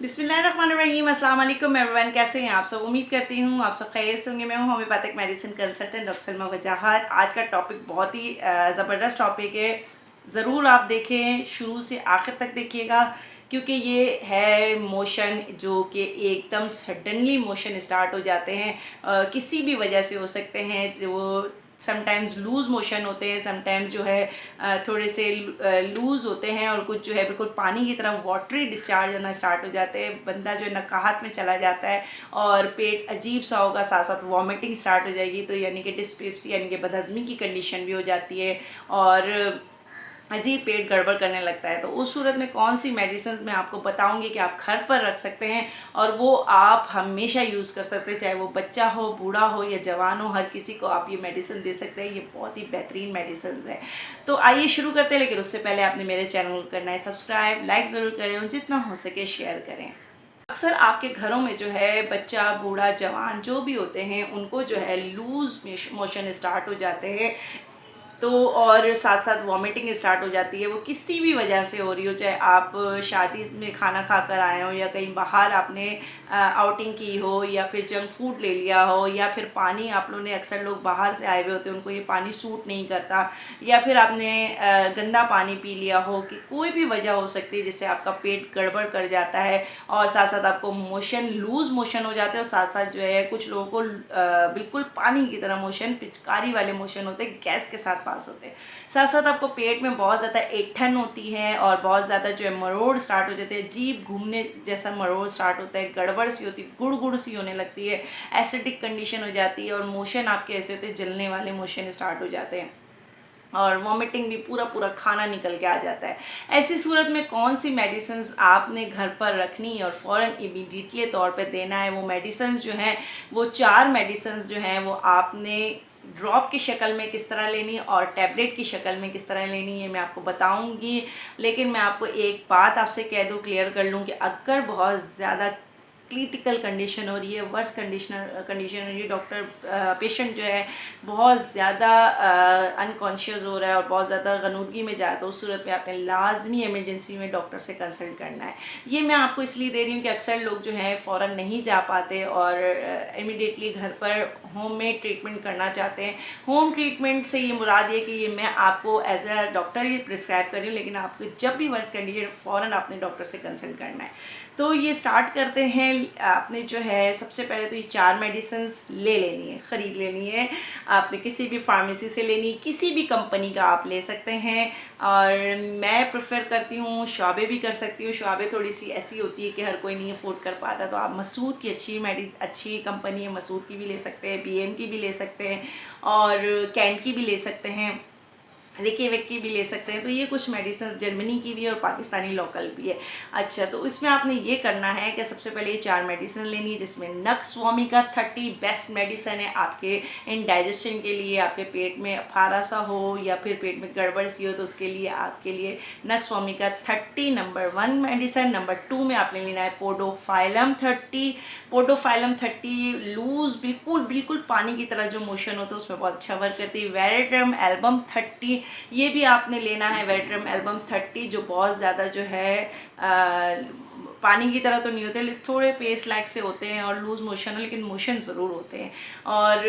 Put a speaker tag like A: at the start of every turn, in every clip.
A: बिस्मिल्लाहिर्रहमानिर्रहीम, अस्सलाम वालेकुम एवरीवन। कैसे हैं आप सब? उम्मीद करती हूँ आप सब खैरियत से होंगे। मैं हूँ homeopathic medicine consultant doctor Salma वजाहत। आज का टॉपिक बहुत ही ज़बरदस्त टॉपिक है। ज़रूर आप देखें, शुरू से आखिर तक देखिएगा, क्योंकि ये है मोशन जो कि एकदम सडनली मोशन स्टार्ट हो जाते हैं। किसी भी वजह से हो सकते हैं। वो समटाइम्स लूज़ मोशन होते हैं, समटाइम्स जो है थोड़े से लूज़ होते हैं, और कुछ जो है बिल्कुल पानी की तरह वाटरी डिस्चार्ज होना स्टार्ट हो जाते हैं। बंदा जो है नकाहत में चला जाता है और पेट अजीब सा होगा, साथ साथ वॉमिटिंग स्टार्ट हो जाएगी। तो यानी कि डिस्पेप्सी यानी कि बदहज़मी की कंडीशन भी हो जाती है और अजीब पेट गड़बड़ करने लगता है। तो उस सूरत में कौन सी मेडिसिन मैं आपको बताऊंगी कि आप घर पर रख सकते हैं और वो आप हमेशा यूज़ कर सकते हैं, चाहे वो बच्चा हो, बूढ़ा हो या जवान हो, हर किसी को आप ये मेडिसिन दे सकते हैं। ये बहुत ही बेहतरीन मेडिसिन है। तो आइए शुरू करते हैं, लेकिन उससे पहले आपने मेरे चैनल को करना है सब्सक्राइब, लाइक ज़रूर करें और जितना हो सके शेयर करें। अक्सर आपके घरों में जो है बच्चा, बूढ़ा, जवान जो भी होते हैं, उनको जो है लूज़ मोशन स्टार्ट हो जाते हैं। तो और साथ साथ वॉमिटिंग स्टार्ट हो जाती है। वो किसी भी वजह से हो रही हो, चाहे आप शादी में खाना खाकर आए हो या कहीं बाहर आपने आउटिंग की हो या फिर जंक फूड ले लिया हो, या फिर पानी आप लोगों ने, अक्सर लोग बाहर से आए हुए होते हैं, उनको ये पानी सूट नहीं करता, या फिर आपने गंदा पानी पी लिया हो, कि कोई भी वजह हो सकती है जिससे आपका पेट गड़बड़ कर जाता है और साथ साथ आपको मोशन, लूज़ मोशन हो जाते हैं। और साथ साथ जो है कुछ लोगों को बिल्कुल पानी की तरह मोशन, पिचकारी वाले मोशन होते हैं, गैस के साथ पास होते हैं। साथ साथ आपको पेट में बहुत ज़्यादा ऐंठन होती है और बहुत ज़्यादा जो है मरोड़ स्टार्ट हो जाते हैं, जीभ घूमने जैसा मरोड़ स्टार्ट होता है, गड़बड़ सी होती है, गुड़ गुड़ सी होने लगती है, एसिडिक कंडीशन हो जाती है और मोशन आपके ऐसे होते हैं, जलने वाले मोशन स्टार्ट हो जाते हैं और वॉमिटिंग भी, पूरा पूरा खाना निकल के आ जाता है। ऐसी सूरत में कौन सी मेडिसिन आपने घर पर रखनी है और फ़ौरन इमीडिएटली तौर पे देना है? वो मेडिसिन जो हैं, वो 4 मेडिसिन जो हैं, वो आपने ड्रॉप की शक्ल में किस तरह लेनी है और टैबलेट की शक्ल में किस तरह लेनी है, मैं आपको बताऊंगी। लेकिन मैं आपको एक बात आपसे कह दूं, क्लियर कर लूं, कि अगर बहुत ज़्यादा क्रिटिकल कंडीशन हो रही है, वर्स कंडीशन हो रही है, डॉक्टर पेशेंट जो है बहुत ज़्यादा अनकॉन्शियस हो रहा है और बहुत ज़्यादा गनूदगी में जाए, तो उस सूरत में आपने लाजमी इमरजेंसी में डॉक्टर से कंसल्ट करना है। ये मैं आपको इसलिए दे रही हूँ कि अक्सर लोग जो हैं फ़ौरन नहीं जा पाते और इमीडिएटली घर पर होम में ट्रीटमेंट करना चाहते हैं। होम ट्रीटमेंट से ये मुराद है कि ये मैं आपको एज अ डॉक्टर ही प्रिस्क्राइब कर रही हूँ, लेकिन आपको जब भी वर्स कंडीशन, फ़ौरन आपने डॉक्टर से कंसल्ट करना है। तो ये स्टार्ट करते हैं। आपने जो है सबसे पहले तो ये 4 मेडिसिन ले लेनी है, ख़रीद लेनी है। आपने किसी भी फार्मेसी से लेनी, किसी भी कंपनी का आप ले सकते हैं। और मैं प्रेफर करती हूँ, शॉबे भी कर सकती हूँ। शॉबे थोड़ी सी ऐसी होती है कि हर कोई नहीं अफोर्ड कर पाता, तो आप मसूद की अच्छी कंपनी है, मसूद की भी ले सकते हैं, BM की भी ले सकते हैं और कैन की भी ले सकते हैं, रिकी विक्की भी ले सकते हैं। तो ये कुछ मेडिसिन जर्मनी की भी है और पाकिस्तानी लोकल भी है। अच्छा, तो इसमें आपने ये करना है कि सबसे पहले ये 4 मेडिसिन लेनी है, जिसमें नक्सवामिका 30 बेस्ट मेडिसिन है आपके इंडाइजेशन के लिए। आपके पेट में फारा सा हो या फिर पेट में गड़बड़ सी हो, तो उसके लिए आपके लिए नक्सवामिका 30 नंबर 1 मेडिसिन। नंबर 2 में आपने लेना है पोडोफाइलम 30। पोडोफाइलम 30 लूज, बिल्कुल बिल्कुल पानी की तरह जो मोशन होता है उसमें बहुत अच्छा वर्क करती है। वेरेट्रम एल्बम 30, ये भी आपने लेना है। वेरेट्रम एल्बम 30 जो बहुत ज़्यादा जो है पानी की तरह तो नहीं होते, थोड़े पेस्ट लाइक से होते हैं और लूज मोशन, लेकिन मोशन ज़रूर होते हैं। और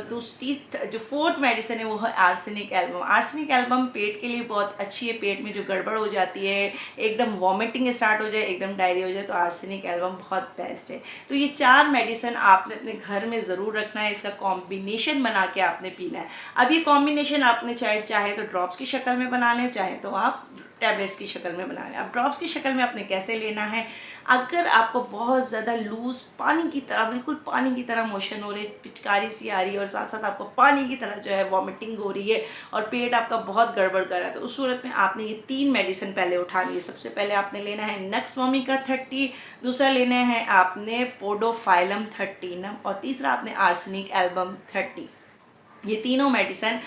A: दूसरी जो 4th मेडिसिन है वो है आर्सेनिक एल्बम। आर्सेनिक एल्बम पेट के लिए बहुत अच्छी है। पेट में जो गड़बड़ हो जाती है, एकदम वॉमिटिंग स्टार्ट हो जाए, एकदम डायरिया हो जाए, तो आर्सेनिक एल्बम बहुत बेस्ट है। तो ये 4 मेडिसिन आपने अपने घर में ज़रूर रखना है। इसका कॉम्बिनेशन बना के आपने पीना है। अब ये कॉम्बिनेशन आपने चाहे तो ड्रॉप्स की शक्ल में बना लें, चाहे तो आप टैबलेट्स की शक्ल में बना लें। अब ड्रॉप्स की शक्ल में आपने कैसे लेना है? अगर आपको बहुत ज़्यादा लूज़, पानी की तरह, बिल्कुल पानी की तरह मोशन हो रही है, पिचकारी सी आ रही है और साथ साथ आपको पानी की तरह जो है वॉमिटिंग हो रही है और पेट आपका बहुत गड़बड़ कर रहा है, तो उस सूरत में आपने ये 3 मेडिसिन पहले उठानी है। सबसे पहले आपने लेना है नक्सवामिका 30, दूसरा लेना है आपने पोडोफाइलम 30 और तीसरा आपने आर्सेनिक एल्बम 30। ये तीनों मेडिसिन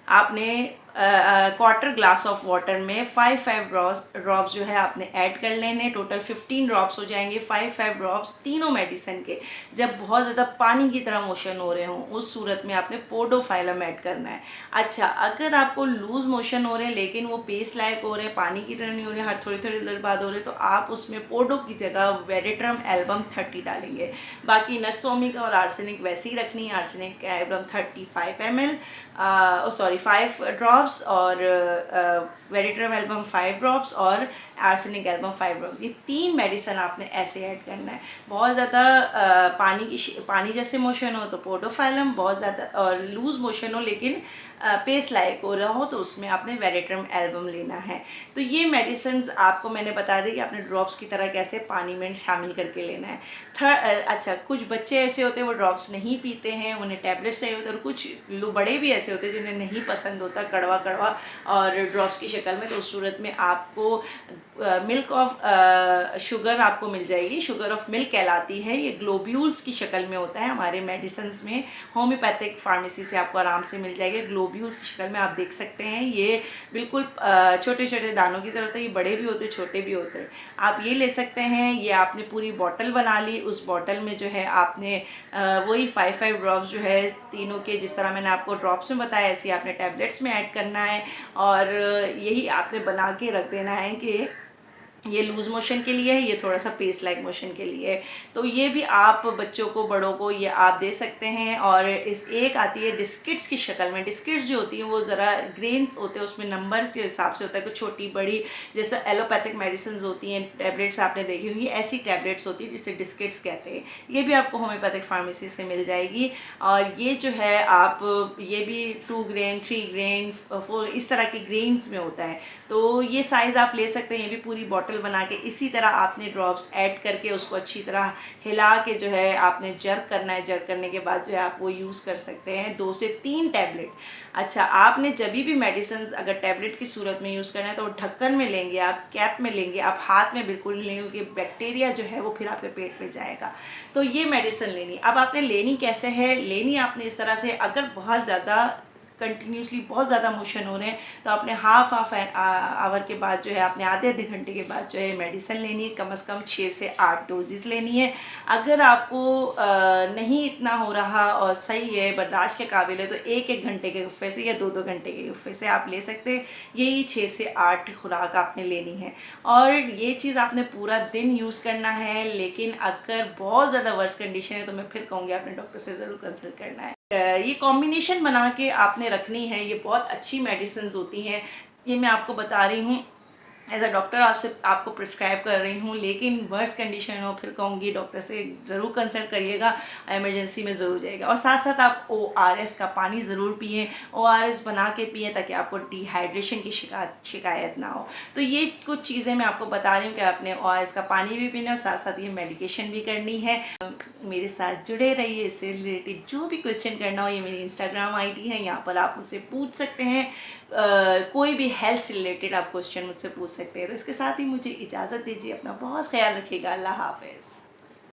A: आपने क्वार्टर ग्लास ऑफ वाटर में 5 ड्रॉप्स जो है आपने ऐड कर लेने। टोटल 15 ड्रॉप्स हो जाएंगे। 5 ड्रॉप्स तीनों मेडिसिन के। जब बहुत ज़्यादा पानी की तरह मोशन हो रहे हों उस सूरत में आपने पोडोफाइलम ऐड करना है। अच्छा, अगर आपको लूज मोशन हो रहे हैं लेकिन वो पेस्ट लायक हो रहे हैं, पानी की तरह नहीं हो रहे, हर थोड़ी थोड़ी देर बाद हो रहे, तो आप उसमें पोडो की जगह वेरेट्रम एल्बम 30 डालेंगे। बाकी नक्सोमिक और आर्सेनिक वैसे ही रखनी है। Arsenic album 35 ml, sorry 5 drops, और वेरेट्रम एल्बम 5 ड्रॉप्स और आर्सेनिक एल्बम 5 ड्रॉप्स। ये 3 मेडिसिन आपने ऐसे ऐड करना है। बहुत ज़्यादा पानी जैसे मोशन हो तो पोडोफाइलम, बहुत ज़्यादा और लूज मोशन हो लेकिन पेस्ट लायक हो रहा हो तो उसमें आपने वेरेट्रम एल्बम लेना है। तो ये मेडिसिन आपको मैंने बता दी कि आपने ड्रॉप्स की तरह कैसे पानी में शामिल करके लेना है। अच्छा, कुछ बच्चे ऐसे होते हैं वो ड्रॉप्स नहीं पीते हैं, उन्हें टैबलेट्स चाहिए होते हैं, और कुछ बड़े भी ऐसे होते हैं जिन्हें नहीं पसंद होता कड़वा कड़वा और ड्रॉप्स की शक्ल में। तो उस सूरत में आपको मिल्क ऑफ शुगर आपको मिल जाएगी। शुगर ऑफ मिल्क कहलाती है। ये ग्लोब्यूल्स की शक्ल में होता है। हमारे मेडिसिन में होम्योपैथिक फार्मेसी से आपको आराम से मिल जाएगी। ग्लोब्यूल्स की शक्ल में आप देख सकते हैं। ये बिल्कुल छोटे छोटे दानों की तरह होते हैं। ये बड़े भी होते हैं, छोटे भी होते हैं। आप ये ले सकते हैं। ये आपने पूरी बॉटल बना ली। उस बॉटल में जो है आपने वही 5 ड्रॉप्स जो है तीनों के, जिस तरह मैंने आपको ड्रॉप्स में बताया ऐसे आपने टैबलेट्स में ऐड करना है। और यही आपने बना के रख देना है कि ये लूज़ मोशन के लिए है, ये थोड़ा सा पेस्ट लाइक मोशन के लिए है। तो ये भी आप बच्चों को, बड़ों को ये आप दे सकते हैं। और इस एक आती है डिस्किट्स की शक्ल में। डिस्किट्स जो होती हैं वो ज़रा ग्रेन्स होते हैं, उसमें नंबर के हिसाब से होता है, कुछ छोटी बड़ी, जैसे एलोपैथिक मेडिसिन होती हैं, टैबलेट्स आपने देखी होंगी, ऐसी टैबलेट्स होती है जिसे डिस्किट्स कहते हैं। ये भी आपको होम्योपैथिक फार्मेसी से मिल जाएगी। और ये जो है आप, ये भी 2 ग्रेन, 3 ग्रेन, 4 इस तरह के ग्रेन्स में होता है। तो ये साइज़ आप ले सकते हैं। ये भी पूरी बॉटल बना के इसी तरह आपने ड्रॉप्स ऐड करके उसको अच्छी तरह हिला के जो है आपने जर्क करना है। जर्क करने के बाद जो है आप वो यूज़ कर सकते हैं 2 से 3 टैबलेट। अच्छा, आपने जब भी मेडिसिन अगर टैबलेट की सूरत में यूज़ करना है तो ढक्कन में लेंगे, आप कैप में लेंगे, आप हाथ में बिल्कुल नहीं लेंगे क्योंकि बैक्टीरिया जो है वो फिर आपके पेट में जाएगा। तो ये मेडिसिन लेनी। अब आपने लेनी कैसे है? लेनी आपने इस तरह से, अगर बहुत ज़्यादा कंटिन्यूसली बहुत ज़्यादा मोशन हो रहे हैं तो आपने हाफ आवर के बाद जो है, आपने आधे घंटे के बाद जो है मेडिसिन लेनी है। कम से कम 6 से 8 डोजेस लेनी है। अगर आपको नहीं इतना हो रहा और सही है, बर्दाश्त के काबिल है, तो 1-1 घंटे के गुफ़े से या 2-2 घंटे के गुफ़े से आप ले सकते हैं। यही 6 से 8 खुराक आपने लेनी है। और ये चीज़ आपने पूरा दिन यूज़ करना है। लेकिन अगर बहुत ज़्यादा वर्स कंडीशन है तो मैं फिर कहूँगी आपने डॉक्टर से ज़रूर कंसल्ट करना है। ये कॉम्बिनेशन बना के आपने रखनी है। ये बहुत अच्छी मेडिसिन होती हैं। ये मैं आपको बता रही हूँ, एज अ डॉक्टर आपको प्रिस्क्राइब कर रही हूँ। लेकिन वर्स्ट कंडीशन हो फिर कहूँगी डॉक्टर से ज़रूर कंसल्ट करिएगा, इमरजेंसी में ज़रूर जाएगा। और साथ साथ आप ORS का पानी ज़रूर पिएँ। ORS बना के पिएँ ताकि आपको डिहाइड्रेशन की शिकायत ना हो। तो ये कुछ चीज़ें मैं आपको बता रही हूँ कि आपने ORS का पानी भी पीना है और साथ साथ ये मेडिकेशन भी करनी है। मेरे साथ जुड़े रहिए। इससे रिलेटेड जो भी क्वेश्चन करना हो, ये मेरी इंस्टाग्राम ID है, यहाँ पर आप मुझसे पूछ सकते हैं। कोई भी हेल्थ से रिलेटेड आप क्वेश्चन मुझसे पूछ सकते हैं। तो इसके साथ ही मुझे इजाज़त दीजिए। अपना बहुत ख्याल रखिएगा। अल्लाह हाफ़िज़।